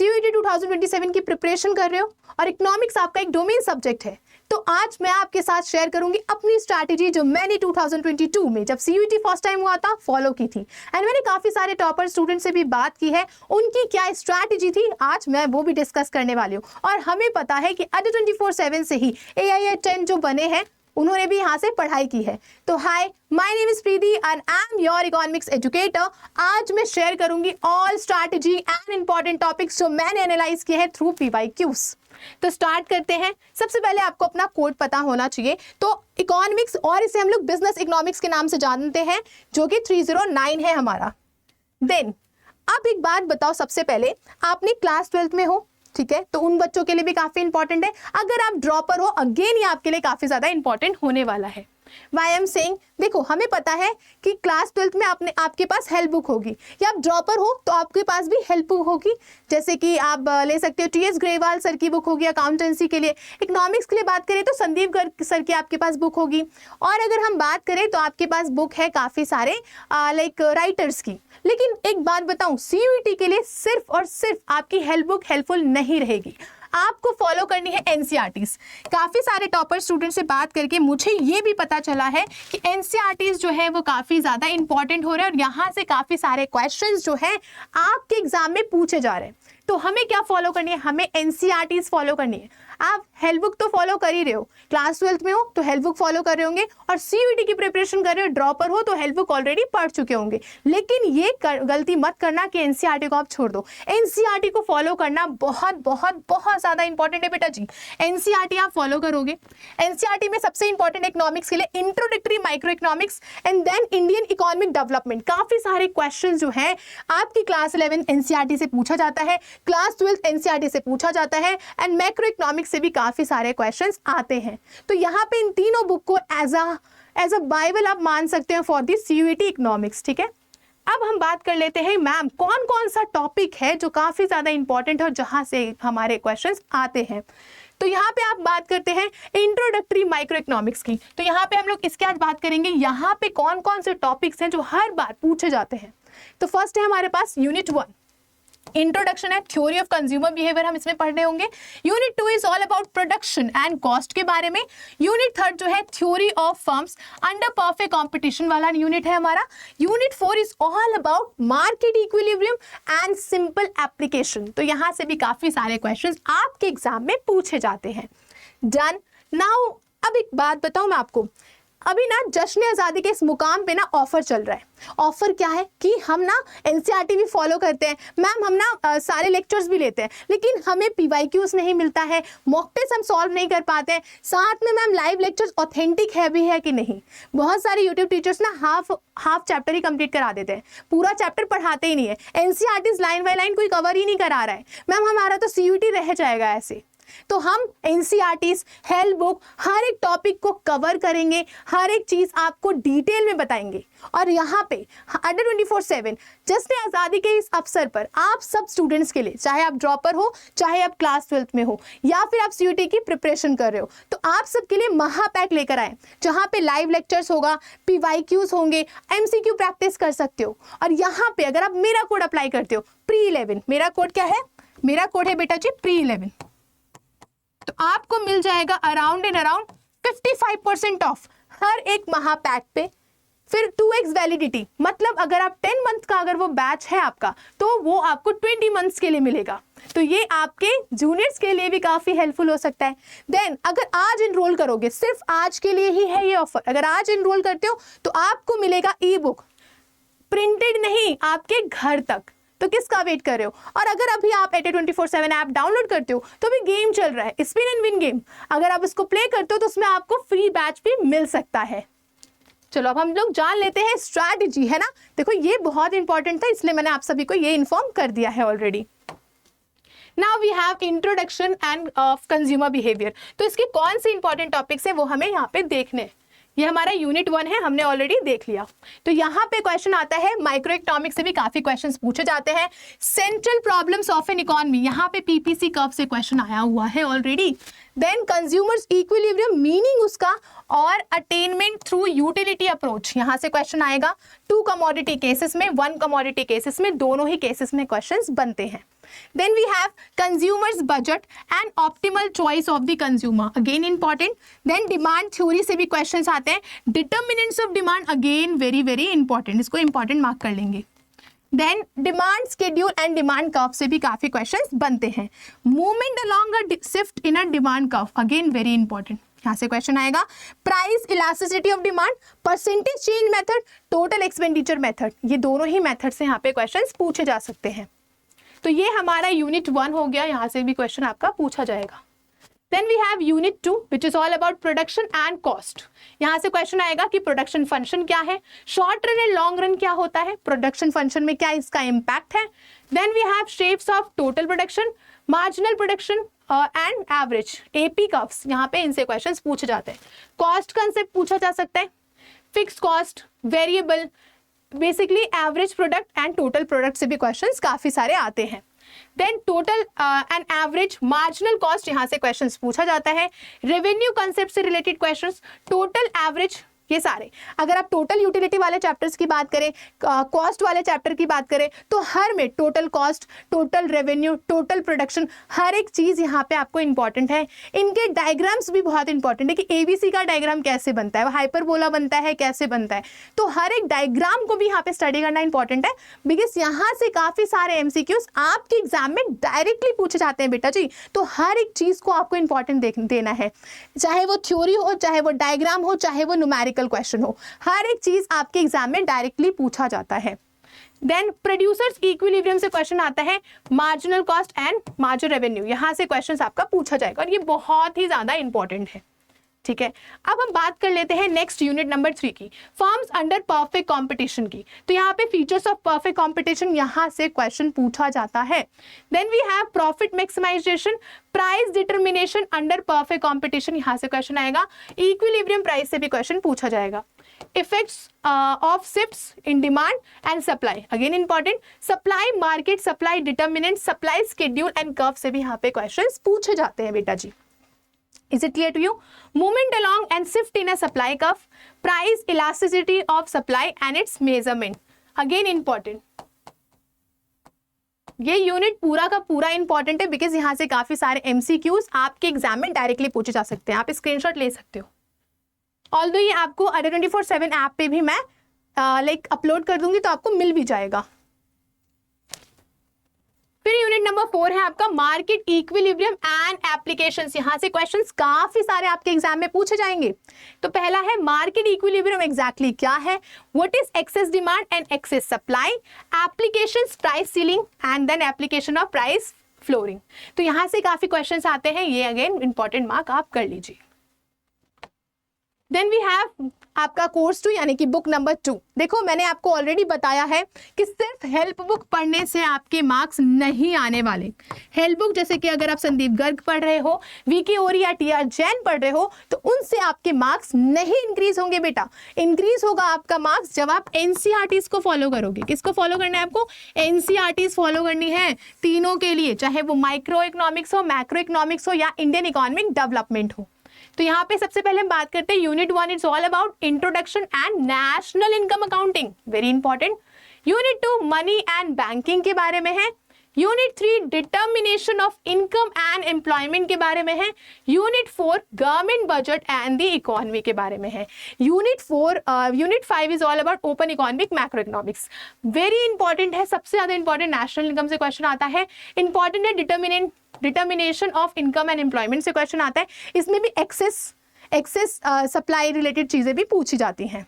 CUET 2027 की preparation कर रहे हो और इकोनॉमिक्स आपका एक डोमेन सब्जेक्ट है, तो आज मैं आपके साथ शेयर करूंगी अपनी स्ट्रैटेजी जो मैंने 2022 में जब CUET फर्स्ट टाइम हुआ था फॉलो की थी। एंड मैंने काफी सारे टॉपर स्टूडेंट से भी बात की है, उनकी क्या स्ट्रैटेजी थी, आज मैं वो भी डिस्कस करने वाली हूँ। और हमें पता है कि अड्डा 24/7 से ही AIA 10 जो बने हैं उन्होंने भी यहाँ से पढ़ाई की है। तो hi, my name is Preeti and I am your economics educator. आज मैं शेयर करूंगी all strategy and important topics जो मैंने एनालाइज किए हैं थ्रू PYQs। तो स्टार्ट करते हैं। सबसे पहले आपको अपना कोड पता होना चाहिए। तो इकोनॉमिक्स, और इसे हम लोग बिजनेस इकोनॉमिक्स के नाम से जानते हैं, जो कि 309 है हमारा। देन अब एक बात बताओ, सबसे पहले आपने क्लास 12th में हो, ठीक है, तो उन बच्चों के लिए भी काफी इंपॉर्टेंट है। अगर आप ड्रॉपर हो, अगेन ये आपके लिए काफी ज्यादा इंपॉर्टेंट होने वाला है। Why I'm saying, देखो हमें पता है कि क्लास 12th में आपके पास हेल्प बुक होगी, या आप ड्रॉपर हो तो आपके पास भी हेल्प बुक होगी। जैसे कि आप ले सकते हो TS ग्रेवाल सर की बुक होगी अकाउंटेंसी के लिए। इकोनॉमिक्स के लिए बात करें तो संदीप गर्ग सर की आपके पास बुक होगी। और अगर हम बात करें तो आपके पास बुक है काफी सारे लाइक राइटर्स की। लेकिन एक बात बताऊं, CUET के लिए सिर्फ और सिर्फ आपकी हेल्प बुक हेल्पफुल नहीं रहेगी, आपको फॉलो करनी है NCERTs। काफी सारे टॉपर स्टूडेंट से बात करके मुझे ये भी पता चला है कि NCERTs जो है वो काफी ज्यादा इंपॉर्टेंट हो रहे हैं और यहाँ से काफी सारे क्वेश्चंस जो है आपके एग्जाम में पूछे जा रहे हैं। तो हमें क्या फॉलो करनी है, हमें NCERTs फॉलो करनी है। आप हेल्प बुक तो फॉलो कर ही रहे हो, क्लास 12th में हो तो हेल्प बुक फॉलो कर रहे होंगे, और CUET की प्रिपरेशन कर रहे हो, ड्रॉपर हो तो हेल्प बुक ऑलरेडी पढ़ चुके होंगे। लेकिन ये गलती मत करना कि NCERT को आप छोड़ दो। NCERT को फॉलो करना बहुत बहुत बहुत ज्यादा इंपॉर्टेंट है बेटा जी। NCERT आप फॉलो करोगे। NCERT में सबसे इंपॉर्टेंट इकोनॉमिक्स के लिए introductory micro economics and then Indian economic development. काफी सारे क्वेश्चन जो है आपकी क्लास 11 NCERT से पूछा जाता है, क्लास 12 NCERT से पूछा जाता है, एंड मैक्रो इकोनॉमिक्स से भी काफी सारे क्वेश्चंस आते हैं। तो यहाँ पे इन तीनों बुक को एज अ बाइबल आप मान सकते हैं फॉर दी CUET इकोनॉमिक्स, ठीक है। अब हम बात कर लेते हैं मैम कौन कौन सा टॉपिक है जो काफी ज्यादा इंपॉर्टेंट है और जहां से हमारे क्वेश्चंस आते हैं। तो यहाँ पे आप बात करते हैं इंट्रोडक्टरी माइक्रो इकोनॉमिक्स की। तो यहाँ पे हम लोग इसके आज बात करेंगे, यहाँ पे कौन कौन से टॉपिक्स हैं जो हर बार पूछे जाते हैं। तो फर्स्ट है हमारे पास यूनिट 1, इंट्रोडक्शन है, थ्योरी ऑफ कंज्यूमर बिहेवियर हम इसमें पढ़ने होंगे। Unit 2 is all about production and cost के बारे में। यूनिट 3 जो है theory of firms under perfect competition वाला यूनिट है हमारा। Unit 4 is all about market equilibrium and simple application. तो यहां से भी काफी सारे क्वेश्चंस आपके एग्जाम में पूछे जाते हैं। डन। नाउ अब एक बात बताऊं मैं आपको, अभी ना जश्न आज़ादी के इस मुकाम पे ना ऑफर चल रहा है। ऑफर क्या है कि हम ना NCERT भी फॉलो करते हैं मैम, हम ना सारे लेक्चर्स भी लेते हैं, लेकिन हमें PYQs नहीं मिलता है, मॉक टेस्ट हम सॉल्व नहीं कर पाते हैं। साथ में मैम लाइव लेक्चर्स ऑथेंटिक है भी है कि नहीं। बहुत सारे यूट्यूब टीचर्स ना हाफ चैप्टर ही कंप्लीट करा देते हैं, पूरा चैप्टर पढ़ाते ही नहीं है। NCERTs लाइन बाय लाइन कोई कवर ही नहीं करा रहा है मैम, हमारा तो CUET रह जाएगा ऐसे। तो हम NCERTs, हेल्प बुक, हर एक टॉपिक को कवर करेंगे, हर एक चीज आपको डिटेल में बताएंगे। और यहाँ पे अड्डा 24/7 जश्न आज़ादी के इस अवसर पर आप सब स्टूडेंट्स के लिए, चाहे आप ड्रॉपर हो, चाहे आप क्लास 12th में हो, या फिर आप CUET की प्रिपरेशन कर रहे हो, तो आप सबके लिए महापैक लेकर आए, जहाँ पे लाइव लेक्चर्स होगा, PYQs होंगे, MCQ प्रैक्टिस कर सकते हो। और यहाँ पे अगर आप मेरा कोड अप्लाई करते हो PRE11, मेरा कोड क्या है, मेरा कोड है बेटा जी PRE11, तो आपको मिल जाएगा अराउंड 55% ऑफ हर एक महापैक पे। फिर 2x वैलिडिटी, मतलब अगर आप 10 मंथ का अगर वो बैच है आपका, तो वो आपको 20 मंथ्स के लिए मिलेगा। तो ये आपके जूनियर्स के लिए भी काफी हेल्पफुल हो सकता है। देन अगर आज इनरोल करोगे, सिर्फ आज के लिए ही है ये ऑफर, अगर आज इनरोल करते हो तो आपको मिलेगा ई-बुक, प्रिंटेड नहीं, आपके घर तक। तो किसका वेट कर रहे हो। और अगर अभी आप अड्डा 24/7 ऐप डाउनलोड करते हो तो भी गेम चल रहा है, स्पिन एंड विन गेम, अगर आप इसको प्ले करते हो तो उसमें आपको फ्री बैच भी मिल सकता है। चलो अब हम लोग जान लेते हैं स्ट्रैटेजी, है ना। देखो ये बहुत इंपॉर्टेंट था, इसलिए मैंने आप सभी को ये इन्फॉर्म कर दिया है already. Now we have introduction and of consumer behaviour. तो इसके कौन से इंपॉर्टेंट टॉपिक्स है वो हमें यहाँ पे देखने हैं। ये हमारा यूनिट 1 है, हमने ऑलरेडी देख लिया। तो यहाँ पे क्वेश्चन आता है, माइक्रो इकोनॉमिक्स से भी काफी क्वेश्चंस पूछे जाते हैं। Central problems of an economy, यहाँ पे PPC कर्व से क्वेश्चन आया हुआ है already. Then consumer's equilibrium, meaning उसका, और अटेनमेंट थ्रू यूटिलिटी अप्रोच, यहाँ से क्वेश्चन आएगा। 2 कमोडिटी केसेस में, 1 कमोडिटी केसेस में, दोनों ही केसेस में क्वेश्चंस बनते हैं। Then we have consumer's budget and optimal choice of the consumer, again important. Then demand theory से भी क्वेश्चंस आते हैं, determinants of demand, again very very important, इसको इंपॉर्टेंट मार्क कर लेंगे। Then demand schedule and demand curve से भी काफी क्वेश्चंस बनते हैं। Movement along a shift in a demand curve, again very important, यहाँ से क्वेश्चन आएगा। Price elasticity of demand, percentage change method, total expenditure method, ये दोनों ही मेथड से यहाँ पे क्वेश्चंस पूछे जा सकते हैं। तो ये हमारा यूनिट 1 हो गया, यहाँ से भी क्वेश्चन आपका पूछा जाएगा। Then we have unit 2 which is all about production and cost. यहाँ से क्वेश्चन आएगा कि प्रोडक्शन फंक्शन क्या है, short run and long run क्या होता है, प्रोडक्शन फंक्शन में क्या इसका इम्पैक्ट है। Then we have shapes of total production, marginal production and average, AP curves, यहाँ पे इनसे क्वेश्चंस पूछे जाते हैं। कॉस्ट कंसेप्ट पूछा जा सकता है, fix cost, variable, basically average product and total product से भी क्वेश्चंस काफी सारे आते हैं। Then total and average, marginal cost, यहाँ से क्वेश्चंस पूछा जाता है। रेवेन्यू कंसेप्ट से रिलेटेड क्वेश्चंस, टोटल एवरेज, ये सारे। अगर आप टोटल यूटिलिटी वाले चैप्टर्स की बात करें, कॉस्ट वाले चैप्टर की बात करें, तो हर में total cost, total revenue, total production, हर एक चीज यहाँ पे आपको इंपॉर्टेंट है। इनके डायग्राम्स भी बहुत इंपॉर्टेंट है कि एबीसी का डायग्राम कैसे बनता है, हाइपरबोला बनता है, कैसे बनता है, तो हर एक डायग्राम को भी यहाँ पे स्टडी करना इंपॉर्टेंट है, बिकॉज यहाँ से काफी सारे एमसीक्यूज आपके एग्जाम में डायरेक्टली पूछे जाते हैं बेटा जी। तो हर एक चीज को आपको इंपॉर्टेंट देना है, चाहे वो थ्योरी हो, चाहे वो डायग्राम हो, चाहे वो न्यूमेरिकल क्वेश्चन हो, हर एक चीज आपके एग्जाम में डायरेक्टली पूछा जाता है। देन प्रोड्यूसर्स इक्विलिब्रियम से क्वेश्चन आता है, marginal cost and marginal revenue, यहां से क्वेश्चंस आपका पूछा जाएगा और ये बहुत ही ज्यादा इंपॉर्टेंट है। ठीक है, अब हम बात कर लेते हैं नेक्स्ट यूनिट नंबर 3 की, फर्म्स अंडर परफेक्ट कंपटीशन की। तो यहाँ पे फीचर्स ऑफ परफेक्ट कंपटीशन, यहाँ से क्वेश्चन पूछा जाता है। Then we have profit maximisation, price determination under perfect competition, यहाँ से क्वेश्चन आएगा। इक्विलिब्रियम प्राइस से भी क्वेश्चन पूछा जाएगा। Effects of shifts in demand and supply, again important. Supply market, supply determinant, supply schedule and curve से भी यहाँ पे क्वेश्चंस पूछे जाते हैं बेटा जी। Is it clear to you? Movement along and shift in a supply curve, price elasticity of supply and its measurement, again important। ये unit पूरा का पूरा इंपॉर्टेंट है बिकॉज यहाँ से काफी सारे एमसीक्यूज आपके एग्जाम में डायरेक्टली पूछे जा सकते हैं, आप स्क्रीनशॉट ले सकते हो। ऑल्दो ये आपको अडर 24/7 ऐप पे भी मैं अपलोड कर दूंगी तो आपको मिल भी जाएगा। फिर यूनिट नंबर 4 है आपका मार्केट इक्विलिब्रियम एंड एप्लीकेशंस, यहां से क्वेश्चंस काफी सारे आपके एग्जाम में पूछे जाएंगे। तो पहला है मार्केट इक्विलिब्रियम एग्जैक्टली क्या है, what is excess demand and excess supply, applications, price ceiling and then application of price flooring. तो यहां से काफी क्वेश्चंस आते हैं, ये अगेन इंपॉर्टेंट मार्क आप कर लीजिए। देन वी हैव आपका कोर्स 2 यानी कि बुक नंबर 2। देखो मैंने आपको ऑलरेडी बताया है कि सिर्फ हेल्प बुक पढ़ने से आपके मार्क्स नहीं आने वाले। हेल्प बुक जैसे कि अगर आप संदीप गर्ग पढ़ रहे हो, वीके ओरी या टीआर जैन पढ़ रहे हो, तो उनसे आपके मार्क्स नहीं इंक्रीज होंगे बेटा। इंक्रीज होगा आपका मार्क्स जब आप एनसीईआरटीज को फॉलो करोगे। किसको फॉलो करना है आपको? एनसीईआरटीज फॉलो करनी है तीनों के लिए, चाहे वो माइक्रो इकोनॉमिक्स हो, मैक्रो इकोनॉमिक्स हो या इंडियन इकोनॉमिक डेवलपमेंट हो। तो यहाँ पे सबसे पहले हम बात करते हैं unit 1 it's all about introduction and national income accounting, very important. Unit 2 money and banking के बारे में है। Unit 3 determination of income and employment के बारे में है। Unit 4 government budget and the economy के बारे में है। Unit 5 is all about open economic macro economics, very important है, सबसे ज्यादा इंपॉर्टेंट नेशनल इनकम से क्वेश्चन आता है। इंपॉर्टेंट है determination of income and employment से क्वेश्चन आता है। इसमें भी एक्सेस सप्लाई रिलेटेड चीजें भी पूछी जाती हैं।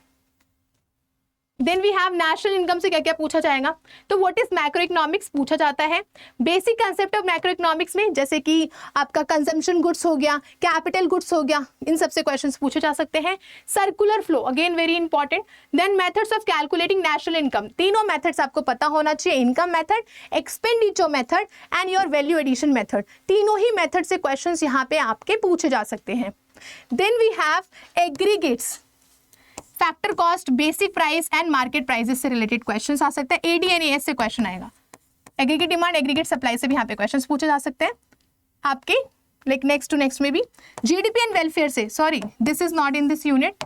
Then we have national income से क्या क्या पूछा जाएगा, तो व्हाट इज मैक्रो इकोनॉमिक्स पूछा जाता है। Basic concept of macro economics में जैसे कि आपका कंजम्पशन गुड्स हो गया, कैपिटल गुड्स हो गया, इन सबसे क्वेश्चंस पूछे जा सकते हैं। Circular flow again very important. Then methods of calculating national income, तीनों मेथड्स आपको पता होना चाहिए, income method, expenditure method and your value addition method, तीनों ही मेथड से क्वेश्चंस यहाँ पे आपके पूछे जा सकते हैं। Then we have aggregates, factor cost, basic price and market prices से रिलेटेड क्वेश्चंस आ सकते हैं। एडीएनएएस से क्वेश्चन आएगा। एग्रीगेट डिमांड, एग्रीगेट सप्लाई से भी यहाँ पे क्वेश्चंस पूछे जा सकते हैं आपके नेक्स्ट टू नेक्स्ट में भी। जीडीपी एंड वेलफेयर से, sorry this is not in this unit,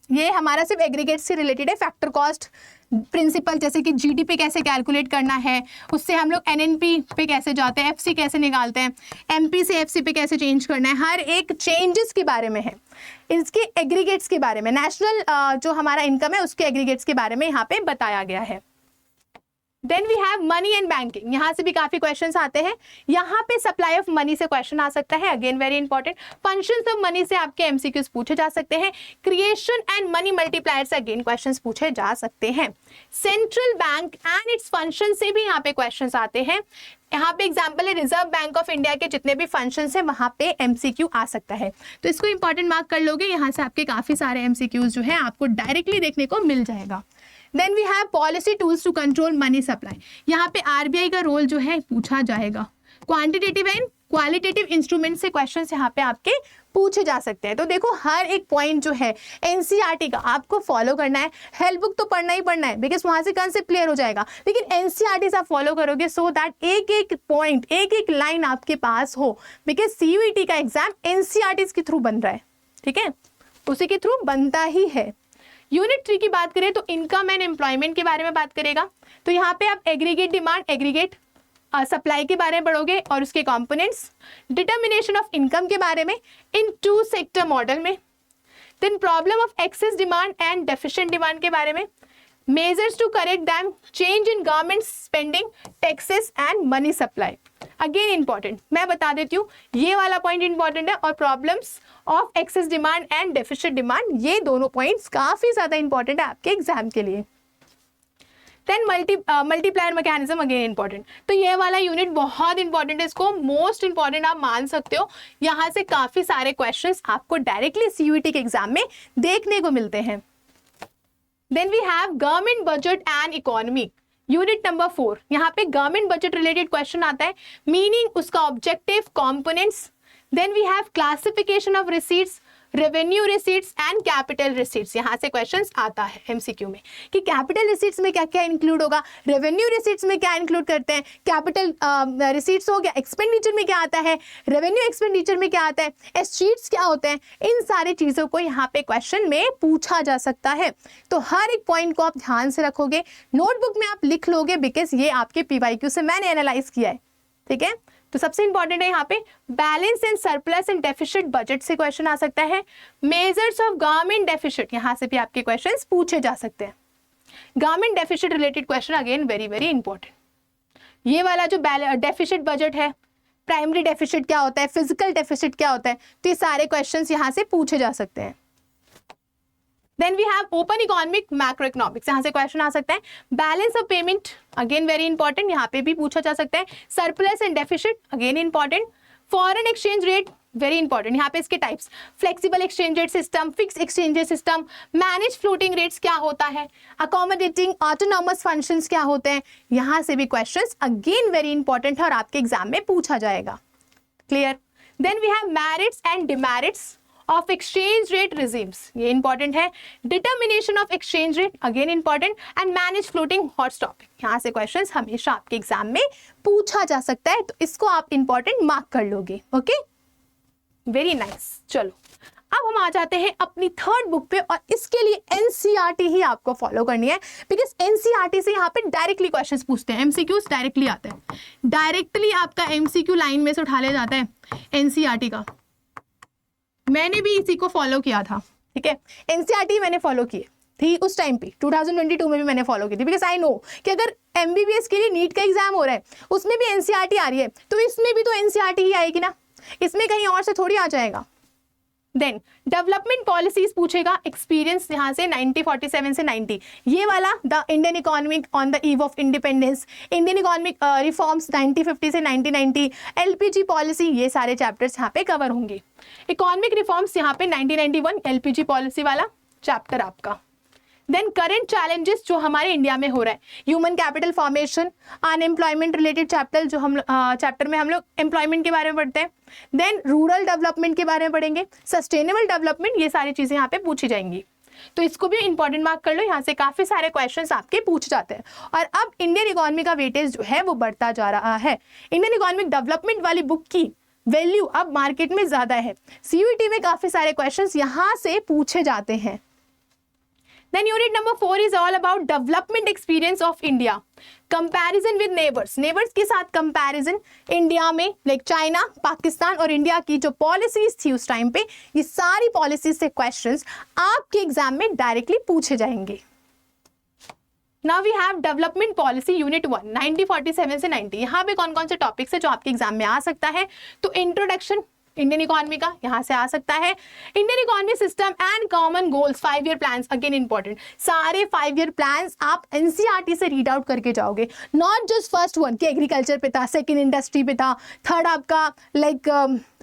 ये हमारा सिर्फ एग्रीगेट से रिलेटेड है। फैक्टर कॉस्ट प्रिंसिपल, जैसे कि जीडीपी कैसे कैलकुलेट करना है, उससे हम लोग एनएनपी पे कैसे जाते हैं, एफसी कैसे निकालते हैं, एमपी से एफसी पे कैसे चेंज करना है, हर एक चेंजेस के बारे में है। इसके एग्रीगेट्स के बारे में, नेशनल जो हमारा इनकम है उसके एग्रीगेट्स के बारे में यहाँ पे बताया गया है। Then we have money and banking, यहाँ से भी काफी क्वेश्चंस आते हैं। यहाँ पे सप्लाई ऑफ मनी से क्वेश्चन आ सकता है, again very important. Functions of money से आपके एमसीक्यूज पूछे जा सकते हैं। क्रिएशन एंड मनी मल्टीप्लायर से अगेन क्वेश्चंस पूछे जा सकते हैं। Central bank and its function से भी यहाँ पे क्वेश्चंस आते हैं। यहाँ पे एग्जाम्पल है रिजर्व बैंक ऑफ इंडिया के जितने भी फंक्शंस हैं वहां पे एमसीक्यू आ सकता है, तो इसको इंपॉर्टेंट मार्क कर लोगे। यहाँ से आपके काफी सारे एमसीक्यूज जो है आपको डायरेक्टली देखने को मिल जाएगा। Then we have policy tools to control money supply, यहाँ पे आरबीआई का रोल जो है पूछा जाएगा। क्वांटिटेटिव एंड क्वालिटेटिव इंस्ट्रूमेंट से क्वेश्चंस यहाँ पे आपके पूछे जा सकते हैं। तो देखो हर एक पॉइंट जो है एनसीईआरटी का आपको फॉलो करना है। हेल्प बुक तो पढ़ना ही पढ़ना है, बिकॉज वहां से कंसेप्ट क्लियर हो जाएगा, लेकिन एनसीईआरटी से आप फॉलो करोगे सो दैट एक एक पॉइंट, एक एक लाइन आपके पास हो, बिकॉज सीयूईटी का एग्जाम एनसीईआरटी के थ्रू बन रहा है, ठीक है, उसी के थ्रू बनता ही है। यूनिट 3 की बात करें तो इनकम एंड एम्प्लॉयमेंट के बारे में बात करेगा। तो यहाँ पे आप एग्रीगेट डिमांड, एग्रीगेट सप्लाई के बारे में पढ़ोगे और उसके कंपोनेंट्स, डिटर्मिनेशन ऑफ इनकम के बारे में इन 2 सेक्टर मॉडल में, then problem of excess demand and deficient demand के बारे में, measures to correct them, change in government spending, taxes and money supply. Again important, मैं बता देती हूँ ये वाला पॉइंट इंपॉर्टेंट है, और problems of excess demand and deficient demand, ये दोनों पॉइंट्स काफी ज्यादा इंपॉर्टेंट है आपके एग्जाम के लिए। Then multiplier mechanism again important, तो ये वाला यूनिट बहुत इंपॉर्टेंट है, इसको मोस्ट इंपॉर्टेंट आप मान सकते हो। यहाँ से काफी सारे क्वेश्चंस आपको डायरेक्टली सीयूईटी के एग्जाम में देखने को मिलते हैं। Then we have government budget and economy, unit number 4, यहाँ पे गवर्नमेंट बजट रिलेटेड क्वेश्चन आता है, मीनिंग, उसका objective, components. Then we have classification of receipts, revenue receipts and capital receipts, यहाँ से क्वेश्चंस आता है एमसीक्यू में कि कैपिटल रिसीट्स में क्या क्या इंक्लूड होगा, रेवेन्यू रिसीट्स में क्या इंक्लूड करते हैं, कैपिटल रिसीट्स हो गया, एक्सपेंडिचर में क्या आता है, रेवेन्यू एक्सपेंडिचर में क्या आता है, एस्टीट्स क्या होते हैं, इन सारी चीजों को यहाँ पे क्वेश्चन में पूछा जा सकता है। तो हर एक पॉइंट को आप ध्यान से रखोगे, नोटबुक में आप लिख लोगे, बिकॉज ये आपके पीवाईक्यू से मैंने एनालाइज किया है, ठीक है। तो सबसे इंपॉर्टेंट है यहाँ पे balance and surplus and deficit budget से क्वेश्चन आ सकता है। मेजर्स ऑफ गवर्नमेंट डेफिसिट, यहाँ से भी आपके क्वेश्चंस पूछे जा सकते हैं। Government deficit related question again very very important. ये वाला जो डेफिसिट बजट है, प्राइमरी डेफिसिट क्या होता है, फिजिकल डेफिसिट क्या होता है, तो ये सारे क्वेश्चंस यहाँ से पूछे जा सकते हैं। Then we have open economic, macro economics, यहाँ से क्वेश्चन आ सकता है। Balance of payment again very important, यहाँ पे भी पूछा जा सकता है। Surplus and deficit again important. Foreign exchange rate very important, यहाँ पे इसके types, flexible exchange rate system, fix exchange rate system, manage floating rates क्या होता है, अकोमोडेटिंग ऑटोनॉमस फंक्शंस क्या होते हैं, यहाँ से भी क्वेश्चंस अगेन वेरी इंपॉर्टेंट है और आपके एग्जाम में पूछा जाएगा। Clear. Then we have merits and demerits of exchange rate regimes, ये इंपॉर्टेंट है। Determination of exchange rate again important, and manage floating hot topic, यहाँ से क्वेश्चंस हमेशा आपके एग्जाम में पूछा जा सकता है, तो इसको आप इंपॉर्टेंट मार्क कर लोगे। Okay, very nice. चलो अब हम आ जाते हैं अपनी थर्ड बुक पे, और इसके लिए एनसीईआरटी ही आपको फॉलो करनी है, बिकॉज एनसीईआरटी से यहाँ पे डायरेक्टली क्वेश्चंस पूछते हैं, एमसीक्यूज डायरेक्टली आते हैं, डायरेक्टली आपका एमसीक्यू लाइन में से उठा लिया जाता है एनसीईआरटी का। मैंने भी इसी को फॉलो किया था, ठीक है, एनसीईआरटी मैंने फॉलो की थी उस टाइम पे, 2022 में भी मैंने फॉलो की थी, बिकॉज आई नो कि अगर एमबीबीएस के लिए नीट का एग्जाम हो रहा है उसमें भी एनसीईआरटी आ रही है, तो इसमें भी तो एनसीईआरटी ही आएगी ना, इसमें कहीं और से थोड़ी आ जाएगा। देन डेवलपमेंट पॉलिसीज पूछेगा, एक्सपीरियंस यहाँ से 1947 से 90, ये वाला the Indian economic on the eve of independence, Indian economic reforms 1950 से 1990, एलपीजी पॉलिसी, ये सारे चैप्टर्स यहाँ पे कवर होंगे। इकोनॉमिक रिफॉर्म्स यहाँ पे 1991 एलपीजी पॉलिसी वाला चैप्टर आपका। देन करंट चैलेंजेस जो हमारे इंडिया में हो रहा है, human capital formation, unemployment related chapter, जो हम चैप्टर में हम लोग एम्प्लॉयमेंट के बारे में पढ़ते हैं। देन रूरल डेवलपमेंट के बारे में पढ़ेंगे, सस्टेनेबल डेवलपमेंट, ये सारी चीजें यहाँ पे पूछी जाएंगी, तो इसको भी इंपॉर्टेंट मार्क कर लो, यहाँ से काफी सारे क्वेश्चंस आपके पूछ जाते हैं। और अब इंडियन इकोनॉमी का वेटेज जो है वो बढ़ता जा रहा है, इंडियन इकोनॉमिक डेवलपमेंट वाली बुक की वैल्यू अब मार्केट में ज्यादा है, सीयूईटी में काफी सारे क्वेश्चंस यहाँ से पूछे जाते हैं। Then unit number 4 is all about development experience of India. Comparison with neighbors. Neighbors के साथ comparison इंडिया में लाइक चाइना, पाकिस्तान और इंडिया की जो पॉलिसीज थी उस टाइम पे, ये सारी पॉलिसीज से क्वेश्चंस आपके एग्जाम में डायरेक्टली पूछे जाएंगे. Now we have development policy unit 1 1947 से 90. यहाँ पे कौन कौन से टॉपिक्स है जो आपके एग्जाम में आ सकता है. तो इंट्रोडक्शन इंडियन इकोनॉमी का यहाँ से आ सकता है. Indian economy system and common goals, 5 year plans, again important. सारे 5 ईयर प्लान्स आप एनसीईआरटी से रीड आउट करके जाओगे. नॉट जस्ट फर्स्ट वन कि एग्रीकल्चर पे था, सेकंड इंडस्ट्री पे था, थर्ड आपका लाइक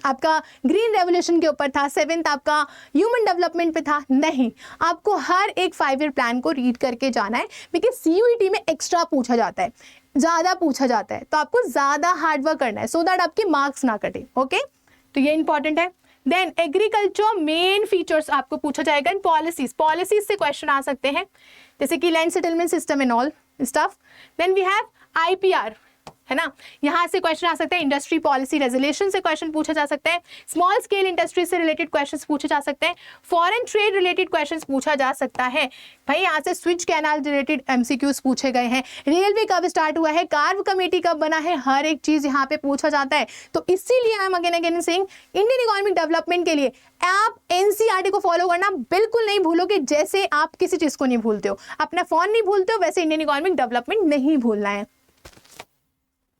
आपका ग्रीन रेवोल्यूशन के ऊपर था, 7th आपका ह्यूमन डेवलपमेंट पे था. नहीं, आपको हर एक 5 ईयर प्लान को रीड करके जाना है, बिकॉज सीयूईटी में एक्स्ट्रा पूछा जाता है, ज़्यादा पूछा जाता है, तो आपको ज़्यादा हार्डवर्क करना है सो दैट आपके मार्क्स ना कटे. ओके, तो ये इंपॉर्टेंट है. देन एग्रीकल्चर मेन फीचर्स आपको पूछा जाएगा. एंड पॉलिसीज से क्वेश्चन आ सकते हैं, जैसे कि land settlement system and all stuff. Then we have IPR, है ना, यहाँ से क्वेश्चन आ सकते हैं. इंडस्ट्री पॉलिसी रेजोल्यूशन से क्वेश्चन पूछा जा सकता है. स्मॉल स्केल इंडस्ट्री से रिलेटेड क्वेश्चंस पूछे जा सकते हैं. फॉरेन ट्रेड रिलेटेड क्वेश्चंस पूछा जा सकता है. भाई यहाँ से स्विच कैनाल रिलेटेड एमसीक्यूज पूछे गए हैं. रेलवे कब स्टार्ट हुआ है, कार्व कमेटी कब बना है, हर एक चीज यहाँ पे पूछा जाता है. तो इसीलिए I am again saying Indian economic development के लिए आप एनसीईआरटी को फॉलो करना बिल्कुल नहीं भूलोगे. जैसे आप किसी चीज को नहीं भूलते हो, अपना फोन नहीं भूलते हो, वैसे इंडियन इकोनॉमिक डेवलपमेंट नहीं भूलना है.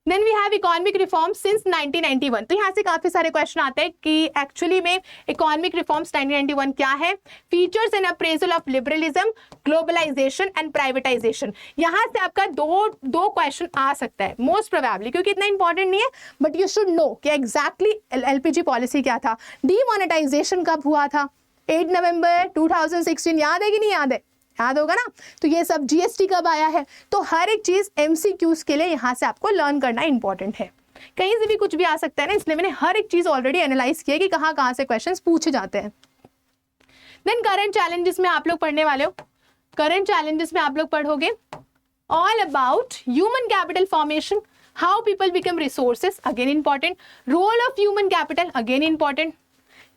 Then we have economic reform since 1991. तो यहाँ से काफी सारे क्वेश्चन आते हैं कि एक्चुअली में इकोनॉमिक रिफॉर्म्स 1991 क्या है. Features and appraisal of liberalism, globalisation and privatisation. यहाँ से आपका दो क्वेश्चन आ सकता है मोस्ट प्रोबेबली, क्योंकि इतना इंपॉर्टेंट नहीं है, बट यू शुड नो कि एग्जैक्टली एलपीजी पॉलिसी क्या था, डीमोनेटाइजेशन कब हुआ था, 8 नवंबर 2016. याद है कि नहीं याद है? याद होगा ना. तो ये सब जीएसटी कब आया है. तो हर एक चीज एमसीक्यूज के लिए यहाँ से आपको लर्न करना इंपॉर्टेंट है. कहीं से भी कुछ भी आ सकता है ना, इसलिए मैंने हर एक चीज ऑलरेडी एनालाइज किया कि कहाँ कहाँ से क्वेश्चंस पूछे जाते हैं. देन करंट चैलेंजेस में आप लोग पढ़ने वाले हो. करंट चैलेंजेस में आप लोग पढ़ोगे all about human capital formation, how people become resources, again important. Role of human capital, again important.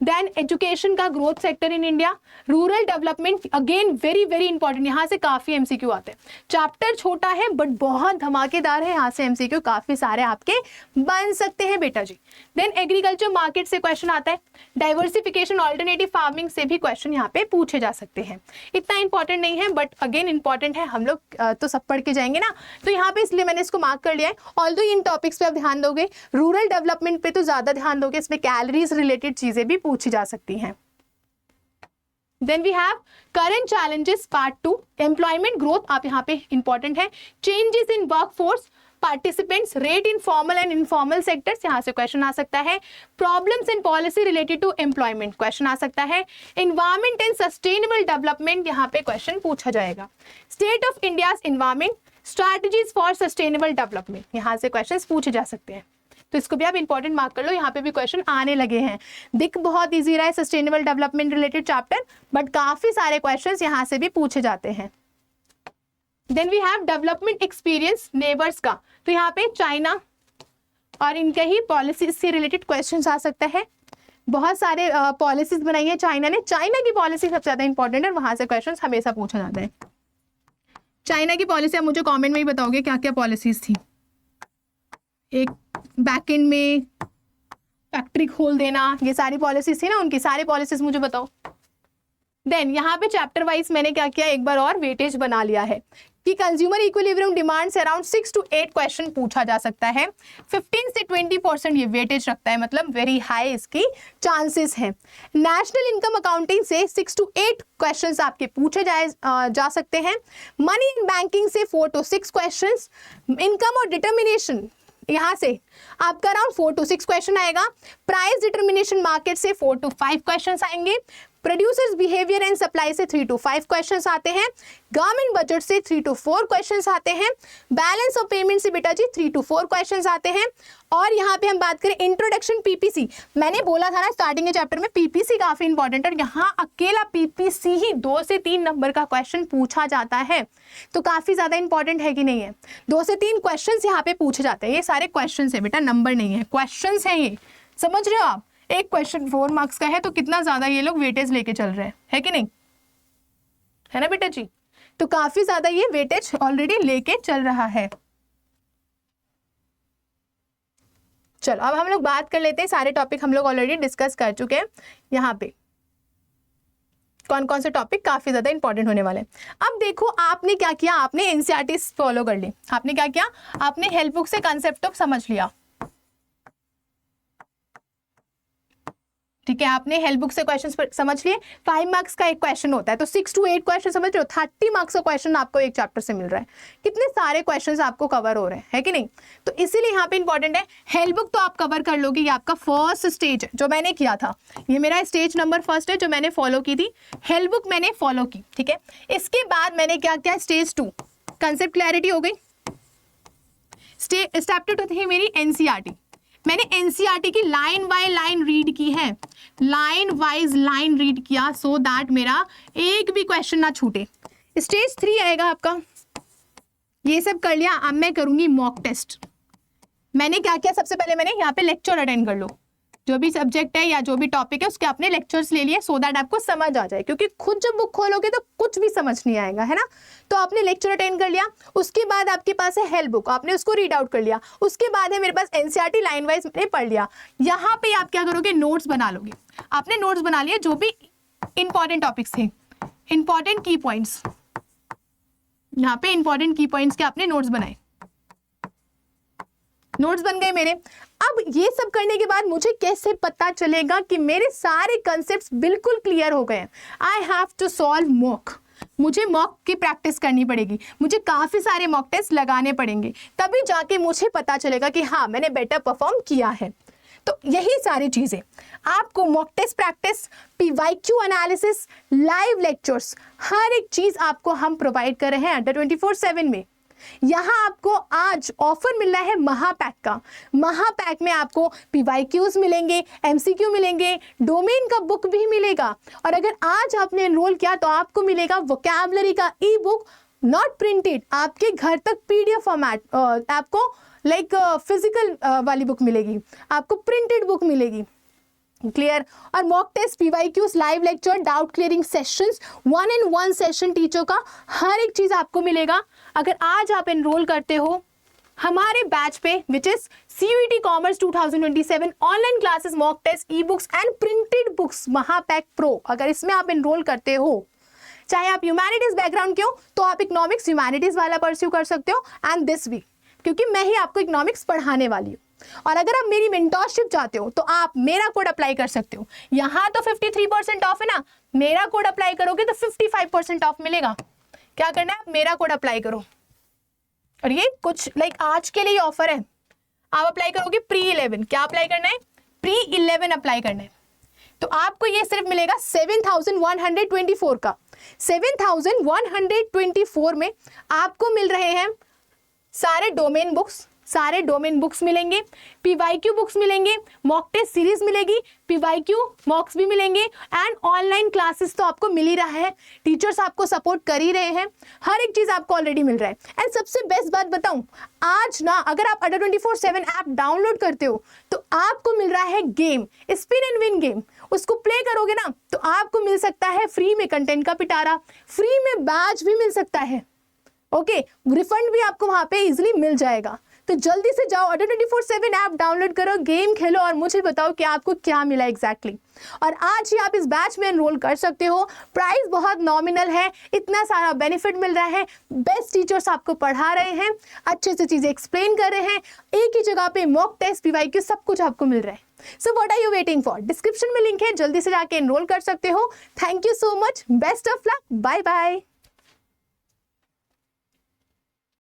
Then education का growth sector in India, rural development, again very very important. यहाँ से काफी MCQ आते हैं. चैप्टर छोटा है but बहुत धमाकेदार है, यहाँ से एमसीक्यू काफी सारे आपके बन सकते हैं बेटा जी. देन एग्रीकल्चर मार्केट से क्वेश्चन आता है. डाइवर्सिफिकेशन, ऑल्टरनेटिव फार्मिंग से भी क्वेश्चन यहाँ पे पूछे जा सकते हैं. इतना इंपॉर्टेंट नहीं है बट अगेन इंपॉर्टेंट है. हम लोग तो सब पढ़ के जाएंगे ना, तो यहाँ पे इसलिए मैंने इसको मार्क कर लिया है. ऑल्दो इन टॉपिक्स पे आप ध्यान दोगे, रूरल डेवलपमेंट पे तो ज्यादा ध्यान दोगे, इसमें कैलोरीज रिलेटेड चीजें भी पूछी जा सकती हैं. Then we have current challenges part 2, employment growth आप यहाँ पे इंपॉर्टेंट है. Changes in workforce, participants, rate in formal and informal sectors, यहाँ से क्वेश्चन आ सकता है. Problems and policy related to employment, question आ सकता है. एनवायरमेंट एंड सस्टेनेबल डेवलपमेंट, यहाँ पे क्वेश्चन पूछा जाएगा. State of India's environment, strategies for sustainable development, यहाँ से क्वेश्चन पूछे जा सकते हैं. तो इसको भी आप इंपॉर्टेंट मार्क कर लो, यहाँ पे भी क्वेश्चन आने लगे हैं. दिख बहुत इजी रहा है sustainable development related chapter, but काफी सारे क्वेश्चंस यहाँ से भी पूछे जाते हैं. Then we have development experience neighbours का, तो यहाँ पे चाइना और इनके ही पॉलिसीज से रिलेटेड क्वेश्चंस आ सकता है. बहुत सारे पॉलिसीज बनाई है चाइना ने. चाइना की पॉलिसी सबसे ज्यादा इंपॉर्टेंट है, वहां से क्वेश्चन हमेशा पूछा जाता है. चाइना की पॉलिसी आप मुझे कॉमेंट में ही बताओगे क्या क्या पॉलिसीज थी. एक बैकएंड में फैक्ट्री खोल देना, ये सारी पॉलिसीज थी ना, उनकी सारी पॉलिसीज मुझे बताओ. देन यहाँ पे चैप्टर वाइज मैंने क्या किया, एक बार और वेटेज बना लिया है कि कंज्यूमर इक्विलिब्रियम डिमांड से अराउंड 6 to 8 क्वेश्चन पूछा जा सकता है. 15 से 20% ये वेटेज रखता है, मतलब वेरी हाई इसकी चांसेस हैं. नेशनल इनकम अकाउंटिंग से 6 to 8 क्वेश्चंस आपके पूछे जा सकते हैं. मनी इन बैंकिंग से 4 to 6 क्वेश्चंस. इनकम और डिटर्मिनेशन यहाँ से आपका अराउंड 4 to 6 क्वेश्चन आएगा. प्राइस डिटर्मिनेशन मार्केट से 4 to 5 क्वेश्चंस आएंगे. प्रोड्यूसर्स बिहेवियर एंड सप्लाई से 3 to 5 क्वेश्चंस आते हैं. गवर्नमेंट बजट से 3 to 4 क्वेश्चंस आते हैं. बैलेंस ऑफ पेमेंट से बेटा जी 3 to 4 क्वेश्चंस आते हैं. और यहाँ पे हम बात करें इंट्रोडक्शन पीपीसी, मैंने बोला था ना स्टार्टिंग के चैप्टर में पीपीसी काफी इंपॉर्टेंट है. यहाँ अकेला पीपीसी ही 2 से 3 नंबर का क्वेश्चन पूछा जाता है, तो काफी ज्यादा इंपॉर्टेंट है कि नहीं है. 2 से 3 क्वेश्चन यहाँ पे पूछे जाते हैं. ये सारे क्वेश्चन है बेटा, नंबर नहीं है, क्वेश्चन है. ये समझ रहे हो आप. एक क्वेश्चन 4 मार्क्स का है, तो कितना ज्यादा ये लोग वेटेज लेके चल रहे हैं, है कि नहीं. है ना बेटा जी। तो काफी ज्यादा ये वेटेज ऑलरेडी लेके चल रहा है। चलो अब हम लोग बात कर लेते हैं, सारे टॉपिक हम लोग ऑलरेडी डिस्कस कर चुके हैं। यहाँ पे कौन कौन से टॉपिक काफी ज्यादा इंपॉर्टेंट होने वाले हैं। अब देखो आपने क्या किया, आपने एनसीईआरटी फॉलो कर ली। आपने क्या किया, आपने हेल्प बुक से कंसेप्ट तो समझ लिया, ठीक है। आपने हेल्प बुक से क्वेश्चन समझ लिए। 5 मार्क्स का एक क्वेश्चन होता है, तो 6 to 8 क्वेश्चन समझ रहे हो। 30 मार्क्स का क्वेश्चन आपको एक चैप्टर से मिल रहा है। कितने सारे क्वेश्चंस आपको कवर हो रहे हैं, है कि नहीं। तो इसीलिए यहाँ पे इंपॉर्टेंट है। हेल्प बुक तो आप कवर कर लोगे, ये आपका फर्स्ट स्टेज है जो मैंने किया था। ये मेरा स्टेज नंबर फर्स्ट है जो मैंने फॉलो की थी। हेल्प बुक मैंने फॉलो की, ठीक है। इसके बाद मैंने क्या किया, स्टेज 2 कंसेप्ट क्लैरिटी हो गई। स्टेप 2 थी मेरी एनसीईआरटी। मैंने एनसीईआरटी की लाइन बाय लाइन रीड की है, लाइन वाइज लाइन रीड किया, सो दैट मेरा एक भी क्वेश्चन ना छूटे। स्टेज 3 आएगा आपका। ये सब कर लिया, अब मैं करूंगी मॉक टेस्ट। मैंने क्या किया, सबसे पहले मैंने यहाँ पे लेक्चर अटेंड कर लो। जो भी सब्जेक्ट है या जो भी टॉपिक है उसके अपने लेक्चर्स ले लिए, सो दैट आपको समझ आ जाए, क्योंकि खुद जब बुक खोलोगे तो कुछ भी समझ नहीं आएगा, है ना। तो आपने लेक्चर अटेंड कर लिया। उसके बाद आपके पास है हेल्प बुक, आपने उसको रीड आउट कर लिया। उसके बाद है मेरे पास एनसीईआरटी लाइन वाइज मैंने पढ़ लिया। यहाँ पे आप क्या करोगे, नोट्स बना लोगे। आपने नोट्स बना लिया, जो भी इंपॉर्टेंट टॉपिक्स थे, इंपॉर्टेंट की पॉइंट्स, यहाँ पे इंपॉर्टेंट की पॉइंट्स के आपने नोट्स बनाए। नोट्स बन गए मेरे। अब ये सब करने के बाद मुझे कैसे पता चलेगा कि मेरे सारे कंसेप्ट्स बिल्कुल क्लियर हो गए? I have to solve mock. मुझे मॉक की प्रैक्टिस करनी पड़ेगी, मुझे काफी सारे मॉक टेस्ट लगाने पड़ेंगे, तभी जाके मुझे पता चलेगा कि हाँ मैंने बेटर परफॉर्म किया है। तो यही सारी चीजें आपको mock test practice, PYQ analysis, live lectures, हर एक चीज आपको हम प्रोवाइड कर रहे हैं अंडर 24/7 में। यहाँ आपको आज ऑफर मिल रहा है महापैक का। महापैक में आपको पीवाईक्यूज मिलेंगे, एमसीक्यू मिलेंगे, डोमेन का बुक भी मिलेगा। और अगर आज आपने एनरोल किया तो आपको मिलेगा वोकैबुलरी का ई बुक, नॉट प्रिंटेड, आपके घर तक पीडीएफ फॉर्मेट। आपको लाइक फिजिकल वाली बुक मिलेगी, आपको प्रिंटेड बुक मिलेगी। क्लियर। और mock test, PYQs, live lecture, doubt clearing sessions, 1-on-1 session teacher का, हर एक चीज आपको मिलेगा अगर आज आप एनरोल करते हो हमारे बैच पे, which is CUET commerce 2027 online classes, mock test, e books and printed books Mahapack pro. अगर इसमें आप एनरोल करते हो, चाहे आप ह्यूमैनिटीज बैकग्राउंड के हो तो आप इकोनॉमिक्स ह्यूमैनिटीज वाला परस्यू कर सकते हो, एंड दिस वी, क्योंकि मैं ही आपको इकोनॉमिक्स पढ़ाने वाली हूँ। और अगर आप मेरी मेंटरशिप चाहते हो तो आप मेरा कोड अप्लाई कर सकते हो। यहाँ तो 53% ऑफ है ना, मेरा कोड अप्लाई करोगे तो 55% ऑफ मिलेगा। क्या करना है, मेरा कोड अप्लाई करो। और ये कुछ लाइक आज के लिए ऑफर है। आप अप्लाई करोगे pre-11, क्या अप्लाई करना है, pre-11 अप्लाई करना है। तो आपको ये सिर्फ मिलेगा 7124 का। 7124 में आपको मिल रहे हैं सारे डोमेन बुक्स मिलेंगे, पीवाईक्यू बुक्स मिलेंगे, मॉक टेस्ट सीरीज मिलेगी, पीवाईक्यू मॉक्स भी मिलेंगे, एंड ऑनलाइन क्लासेस तो आपको मिल ही रहा है, टीचर्स आपको सपोर्ट कर ही रहे हैं, हर एक चीज आपको ऑलरेडी मिल रहा है। एंड सबसे बेस्ट बात बताऊं, आज ना अगर आप अंडर 24/7 ऐप डाउनलोड करते हो तो आपको मिल रहा है game, spin and win game. उसको प्ले करोगे ना तो आपको मिल सकता है फ्री में कंटेंट का पिटारा, फ्री में बैच भी मिल सकता है। ओके, रिफंड भी आपको वहां पे इजिली मिल जाएगा। तो जल्दी से जाओ, अंडर 24/7 ऐप डाउनलोड करो, गेम खेलो और मुझे बताओ कि आपको क्या मिला एग्जैक्टली। और आज ही आप इस बैच में एनरोल कर सकते हो। प्राइस बहुत नॉमिनल है, इतना सारा बेनिफिट मिल रहा है, बेस्ट टीचर्स आपको पढ़ा रहे हैं, अच्छे से चीजें एक्सप्लेन कर रहे हैं, एक ही जगह पे मॉक टेस्ट, पीवाईक्यू सब कुछ आपको मिल रहा है। So what are you waiting for? Description में लिंक है, जल्दी से जाके एनरोल कर सकते हो। Thank you so much, best of luck, bye bye.